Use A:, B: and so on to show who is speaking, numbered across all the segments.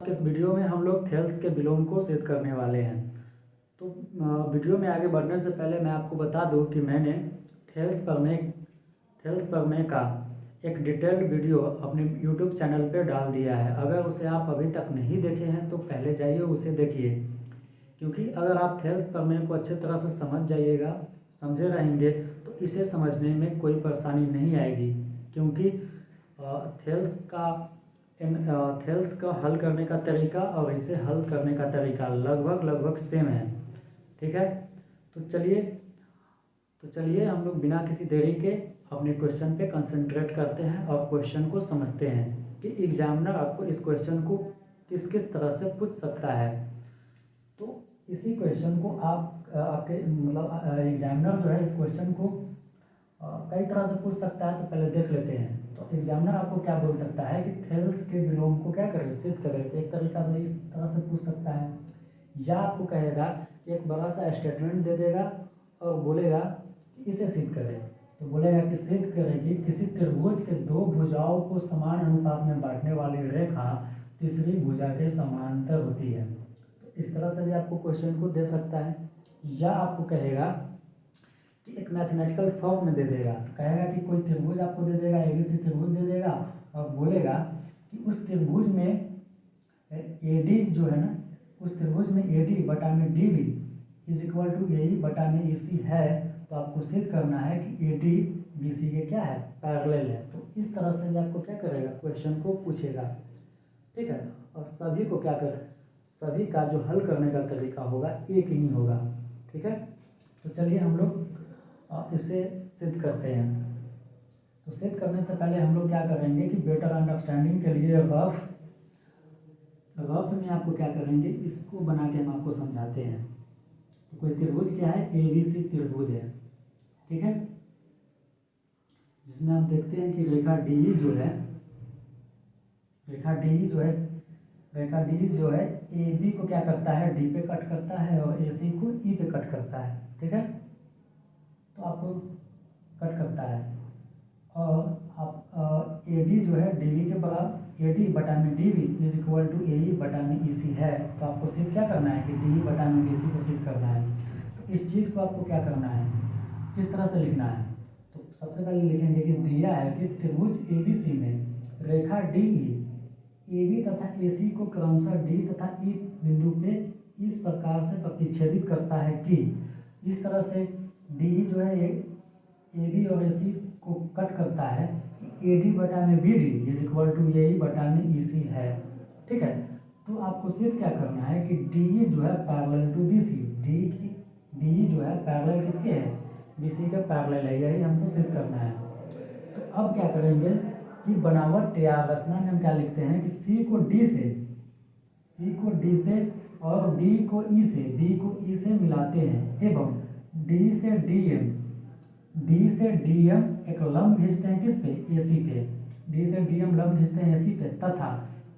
A: इस वीडियो में हम लोग थेल्स के विलोम को सिद्ध करने वाले हैं। तो वीडियो में आगे बढ़ने से पहले मैं आपको बता दूं कि मैंने थेल्स प्रमेय का एक डिटेल्ड वीडियो अपने यूट्यूब चैनल पे डाल दिया है। अगर उसे आप अभी तक नहीं देखे हैं तो पहले जाइए उसे देखिए, क्योंकि अगर आप थेल्स प्रमेय को अच्छी तरह से समझे रहेंगे तो इसे समझने में कोई परेशानी नहीं आएगी, क्योंकि थेल्स का थेल्स का हल करने का तरीका और इसे हल करने का तरीका लगभग सेम है। ठीक है, तो चलिए हम लोग बिना किसी देरी के अपने क्वेश्चन पे कंसंट्रेट करते हैं और क्वेश्चन को समझते हैं कि एग्जामिनर आपको इस क्वेश्चन को किस किस तरह से पूछ सकता है। तो इसी क्वेश्चन को आपके एग्जामिनर जो है इस क्वेश्चन को कई तरह से पूछ सकता है। तो पहले देख लेते हैं। तो एग्जामिनर आपको क्या बोल सकता है कि थेल्स के विलोम को क्या करें, सिद्ध करें। तो एक तरीका तो इस तरह से पूछ सकता है, या आपको कहेगा एक बड़ा सा स्टेटमेंट दे देगा और बोलेगा कि इसे सिद्ध करें। तो बोलेगा कि सिद्ध करें कि किसी त्रिभुज के दो भुजाओं को समान अनुपात में बांटने वाली रेखा तीसरी भुजा के समांतर होती है। तो इस तरह से भी आपको क्वेश्चन को दे सकता है, या आपको कहेगा कि एक मैथमेटिकल फॉर्म में दे देगा। कहेगा कि कोई त्रिभुज आपको दे देगा, एबीसी त्रिभुज दे देगा और बोलेगा कि उस त्रिभुज में एडी जो है ना, उस त्रिभुज में एडी बटा में डीबी इज इक्वल टू ए बटा में ईसी है। तो आपको सिद्ध करना है कि एडी बीसी के क्या है, पैरेलल है। तो इस तरह से भी आपको क्या करेगा, क्वेश्चन को पूछेगा। ठीक है, और सभी को क्या करें, सभी का जो हल करने का तरीका होगा एक ही होगा। ठीक है, तो चलिए हम लोग इसे सिद्ध करते हैं। तो सिद्ध करने से पहले हम लोग क्या करेंगे कि बेटर अंडरस्टैंडिंग के लिए रफ में आपको क्या करेंगे, इसको बना के हम आपको समझाते हैं। तो कोई त्रिभुज क्या है, एबीसी त्रिभुज है। ठीक है, जिसमें आप देखते हैं कि रेखा डी जो है ए बी को क्या करता है, डी पे कट करता है और ए सी को ई पे कट करता है। ठीक है, तो आपको कट करता है और आप ए डी जो है डी बी के बराबर ए डी बटा में D B is equal to A E बटा में ई सी है। तो आपको सिर्फ क्या करना है कि डी ई बटा में डी सी को सिद्ध करना है। तो इस चीज़ को आपको क्या करना है, किस तरह से लिखना है। तो सबसे पहले लिखेंगे कि दिया है कि त्रिभुज ए बी सी में रेखा डी ई ए बी तथा ए सी को क्रमशः डी तथा ई बिंदु पे इस प्रकार से प्रतिच्छेदित करता है कि इस तरह से डी जो है ए बी और ए सी को कट करता है कि ए डी बटा में B D is equal to A E बटा में ई सी है। ठीक है, तो आपको सिर्फ क्या करना है कि डी जो है parallel to B C, D जो है पैरेलल किसके है, बी सी के पैरेलल है, यही हमको सिद्ध करना है। तो अब क्या करेंगे कि बनावट या रचना में हम क्या लिखते हैं कि सी को डी से और डी को ई से मिलाते हैं एवं डी से डी एम एक लंब खींचते हैं किस पे, ए सी पे। डी से डी एम लंब खींचते हैं ए सी पे तथा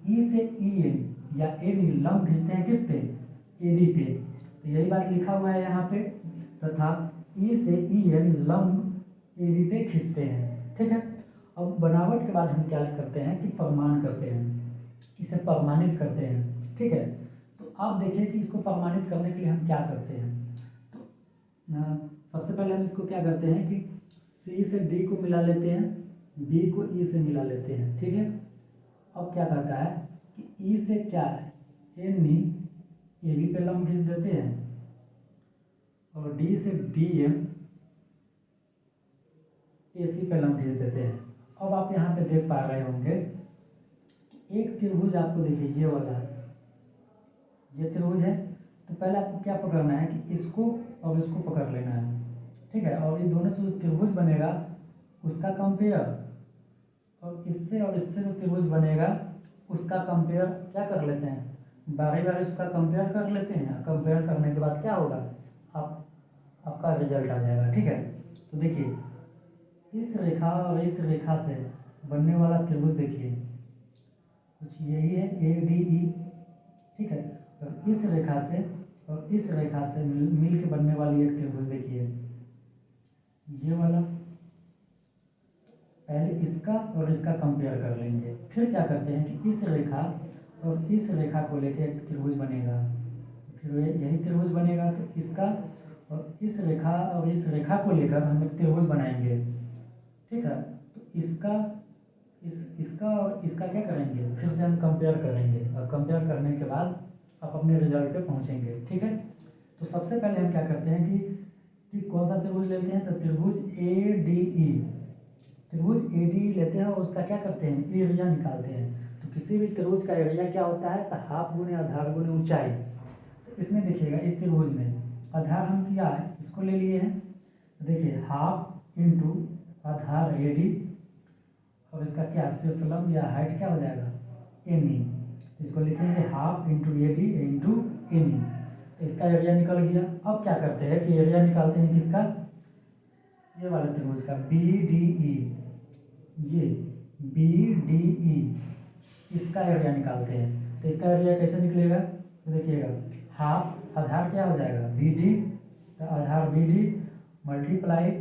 A: ई से ई एम या ए बी लंब खींचते हैं किस पे, ए बी पे। तो यही बात लिखा हुआ है यहाँ पे, तथा ई से ई एम लंब ए बी पे खींचते हैं। ठीक है, अब बनावट के बाद हम क्या करते हैं कि प्रमाण करते हैं, इसे प्रमाणित करते हैं। ठीक है, तो आप देखिए कि इसको प्रमाणित करने के लिए हम क्या करते हैं। तो सबसे पहले हम इसको क्या करते हैं कि सी से डी को मिला लेते हैं, बी को ई से मिला लेते हैं। ठीक है, अब क्या कहता है कि ई से क्या है, एन ए बी पे लंब खींच देते हैं और डी से डी एम ए सी पे लंब खींच देते हैं। अब आप यहाँ पे देख पा रहे होंगे कि एक त्रिभुज आपको देखिए ये वाला ये त्रिभुज है। तो पहले आपको क्या पकड़ना है कि इसको और इसको पकड़ लेना है। ठीक है, और ये दोनों से जो त्रिभुज बनेगा उसका कंपेयर, और इससे जो त्रिभुज बनेगा उसका कंपेयर क्या कर लेते हैं, बारी बारी उसका कंपेयर कर लेते हैं। कंपेयर करने के बाद क्या होगा, आपका रिजल्ट आ जाएगा। ठीक है, तो देखिए इस रेखा और इस रेखा से बनने वाला त्रिभुज देखिए कुछ यही है, ए डी ई। ठीक है, और इस रेखा से मिल के बनने वाली एक त्रिभुज देखिए ये वाला। पहले इसका और इसका कंपेयर कर लेंगे, फिर क्या करते हैं कि इस रेखा और इस रेखा को लेके एक त्रिभुज बनेगा, फिर यही त्रिभुज बनेगा। तो इसका और इस रेखा को लेकर हम एक त्रिभुज बनाएंगे, ठीक है। तो इसका और इसका क्या करेंगे, फिर से हम कंपेयर करेंगे, और कंपेयर करने के बाद आप अपने रिजल्ट पे पहुंचेंगे, ठीक है। तो सबसे पहले हम क्या करते हैं कि कौन सा त्रिभुज लेते हैं, तो त्रिभुज ADE, त्रिभुज ADE लेते हैं और उसका क्या करते हैं, एरिया निकालते हैं। तो किसी भी त्रिभुज का एरिया क्या होता है, तो हाफ गुने आधार गुने ऊंचाई। तो इसमें देखिएगा, इस त्रिभुज में आधार हम क्या है, इसको ले लिए हैं, तो देखिए हाफ इंटू आधार AD, और इसका क्या शीर्षलंब या हाइट क्या हो जाएगा, ME। इसको लिखेंगे half into AD into ME। तो इसका एरिया निकल गया। अब क्या करते हैं कि एरिया निकालते हैं किसका, ये वाले त्रिभुज का BDE, ये BDE, इसका एरिया निकालते हैं। तो इसका एरिया कैसे निकलेगा, तो देखिएगा हाफ आधार क्या हो जाएगा BD, तो आधार BD मल्टीप्लाई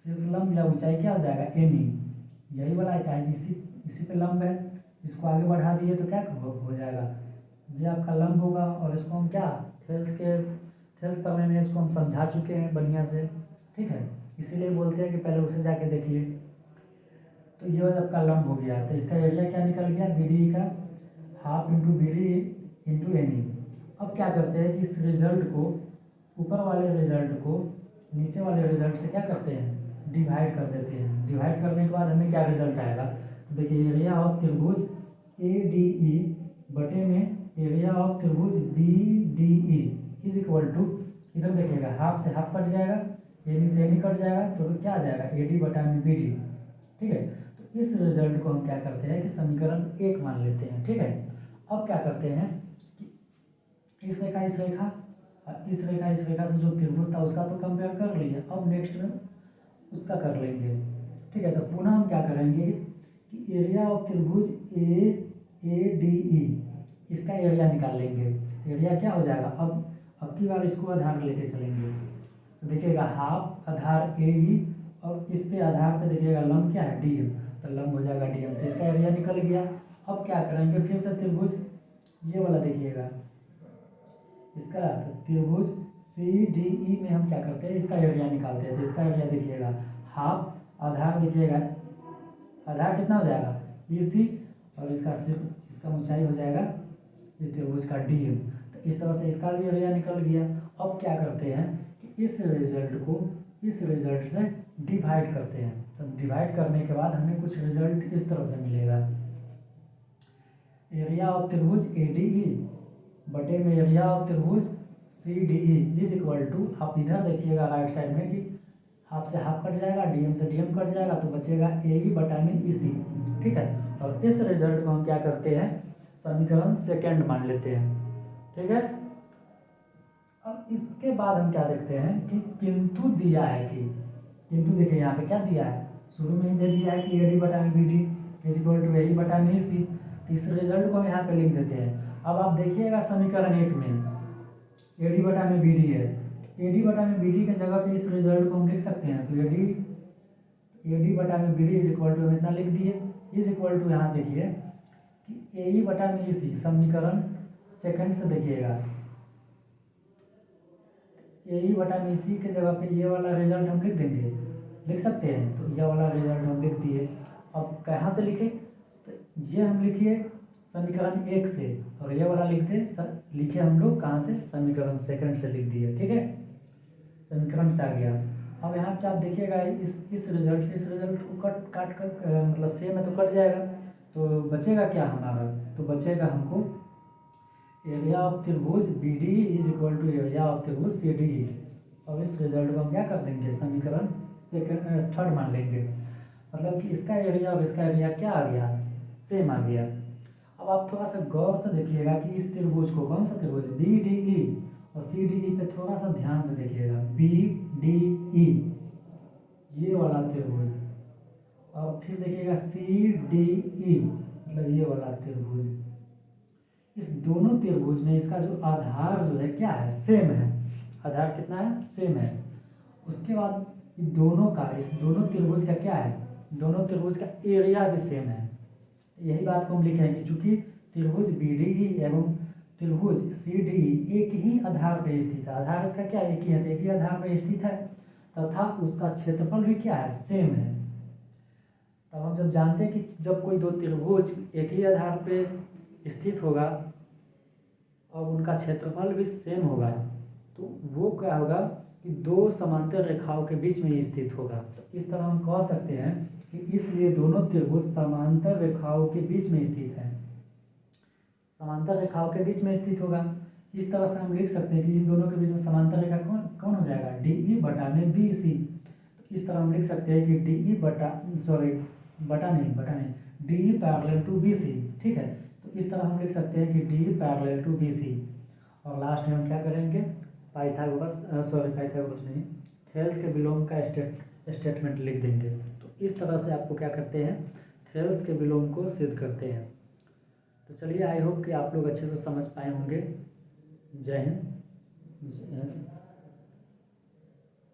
A: शीर्षलंब या ऊंचाई क्या हो जाएगा ME, यही वाला क्या है, इसी पे लंब है, इसको आगे बढ़ा दिए तो क्या हो जाएगा, ये आपका लंब होगा। और इसको हम क्या थेल्स पढ़ने में इसको हम समझा चुके हैं बढ़िया से, ठीक है। इसीलिए बोलते हैं कि पहले उसे जाके देखिए। तो ये आपका लंब हो गया। तो इसका एरिया क्या निकल गया, BDE का half into BD into ME। अब क्या करते हैं कि इस रिजल्ट को, ऊपर वाले रिजल्ट को नीचे वाले रिजल्ट से क्या करते हैं, डिवाइड कर देते हैं। डिवाइड करने के बाद हमें क्या रिजल्ट आएगा, तो देखिए एरिया ऑफ त्रिभुज ADE बटे में एरिया ऑफ त्रिभुज BDE इज इक्वल टू, इधर देखिएगा हाफ से हाफ कट जाएगा, ME से ME कट जाएगा, तो क्या आ जाएगा AD बटा में BD, ठीक है। तो इस रिजल्ट को हम क्या करते हैं कि समीकरण 1 मान लेते हैं, ठीक है। अब क्या करते हैं कि इस रेखा इस रेखा से जो त्रिभुज था उसका तो कंपेयर कर लिया, अब नेक्स्ट में उसका कर लेंगे, ठीक है। तो पुनः हम क्या करेंगे कि एरिया ऑफ त्रिभुज ADE, इसका एरिया निकाल लेंगे। एरिया क्या हो जाएगा, अब की बार इसको आधार लेके चलेंगे। तो देखिएगा हाफ आधार AE और इस पे आधार पे देखिएगा लंब क्या है DM, तो लंब हो जाएगा DM। तो इसका एरिया निकल गया। अब क्या करेंगे, फिर से त्रिभुज ये वाला देखिएगा, इसका त्रिभुज CDE में हम क्या करते हैं, इसका एरिया निकालते हैं। तो इसका एरिया देखिएगा हाफ आधार, देखिएगा आधार कितना हो जाएगा EC, और इसका ऊंचाई हो जाएगा ये त्रिभुज का DM। तो इस तरह से इसका भी एरिया निकल गया। अब क्या करते हैं कि इस रिजल्ट को इस रिजल्ट से डिवाइड करते हैं। तो डिवाइड करने के बाद हमें कुछ रिजल्ट इस तरह से मिलेगा, एरिया ऑफ त्रिभुज ADE बटे में एरिया ऑफ त्रिभुज CDE इज इक्वल टू, आप इधर देखिएगा राइट साइड में कि हाफ से हाफ कट जाएगा, DM से DM कट जाएगा, तो बचेगा AE बटा में EC, ठीक है। और इस रिजल्ट को हम क्या करते हैं, समीकरण 2 मान लेते हैं, ठीक है। अब इसके बाद हम क्या देखते हैं कि किंतु दिया है कि, किंतु देखिए यहाँ पे क्या दिया है, शुरू में ही दे दिया है कि AD बटा में BD is equal to AE बटा में EC। तो इस रिजल्ट को हम यहाँ पे लिख देते हैं। अब आप देखिएगा समीकरण 1 में AD बटा में BD है, AD बटा में BD के जगह पे इस रिजल्ट को हम लिख सकते हैं। तो AD बटा में BD इज इक्वल टू हम इतना लिख दिए, इज इक्वल टू यहाँ देखिए कि AE बटा में EC, समीकरण 2 से देखिएगा AE बटा में EC के जगह पे ये वाला रिजल्ट हम लिख देंगे, लिख सकते हैं। तो ये वाला रिजल्ट हम लिख दिए। अब कहाँ से लिखे, तो ये हम लिखिए समीकरण 1 से, और ये वाला लिखे हम लोग कहाँ से, समीकरण 2 से लिख दिए, ठीक है। समीकरण से आ गया। अब यहाँ पे आप देखिएगा इस रिजल्ट से इस रिजल्ट को काट कर मतलब सेम है तो कट जाएगा, तो बचेगा क्या हमारा, तो बचेगा हमको एरिया ऑफ त्रिभुज BD is equal to area of त्रिभुज CDE। और इस रिजल्ट को हम क्या कर देंगे, समीकरण 3 मान लेंगे। मतलब कि इसका एरिया और इसका एरिया क्या आ गया, सेम आ गया। अब आप थोड़ा सा गौर से देखिएगा कि इस त्रिभुज को, कौन सा त्रिभुज BDE और CDE पे थोड़ा सा ध्यान से देखिएगा, BDE ये वाला त्रिभुज, और फिर देखिएगा CDE मतलब ये वाला त्रिभुज। इस दोनों त्रिभुज में इसका जो आधार जो है क्या है, सेम है। आधार कितना है, सेम है। उसके बाद इस दोनों त्रिभुज का क्या है, दोनों त्रिभुज का एरिया भी सेम है, यही बात को हम लिखेंगे, चूंकि त्रिभुज BDE एवं त्रिभुज CDE एक ही आधार पर स्थित है। आधार इसका क्या एक ही है, तो एक ही आधार पर स्थित है तथा उसका क्षेत्रफल भी क्या है, सेम है। तब हम जब जानते हैं कि जब कोई दो त्रिभुज एक ही आधार पे स्थित होगा और उनका क्षेत्रफल भी सेम होगा, तो वो क्या होगा कि दो समांतर रेखाओं के बीच में स्थित होगा। तो इस तरह हम कह सकते हैं कि इसलिए दोनों त्रिभुज समांतर रेखाओं के बीच में स्थित है, समांतर रेखाओं के बीच में स्थित होगा। इस तरह से हम लिख सकते हैं कि इन दोनों के बीच में समांतर रेखा कौन कौन हो जाएगा, DE बटा में BC। तो इस तरह हम लिख सकते हैं कि DE बटा नहीं DE पैरेलल टू BC, ठीक है। तो इस तरह हम लिख सकते हैं कि DE पैरेलल टू BC। और लास्ट में हम क्या करेंगे, पाइथागोरस नहीं, थेल्स के विलोम का स्टेटमेंट लिख देंगे। तो इस तरह से आपको क्या करते हैं, थेल्स के विलोम को सिद्ध करते हैं। तो चलिए, आई होप कि आप लोग अच्छे से समझ पाए होंगे। जय हिंद।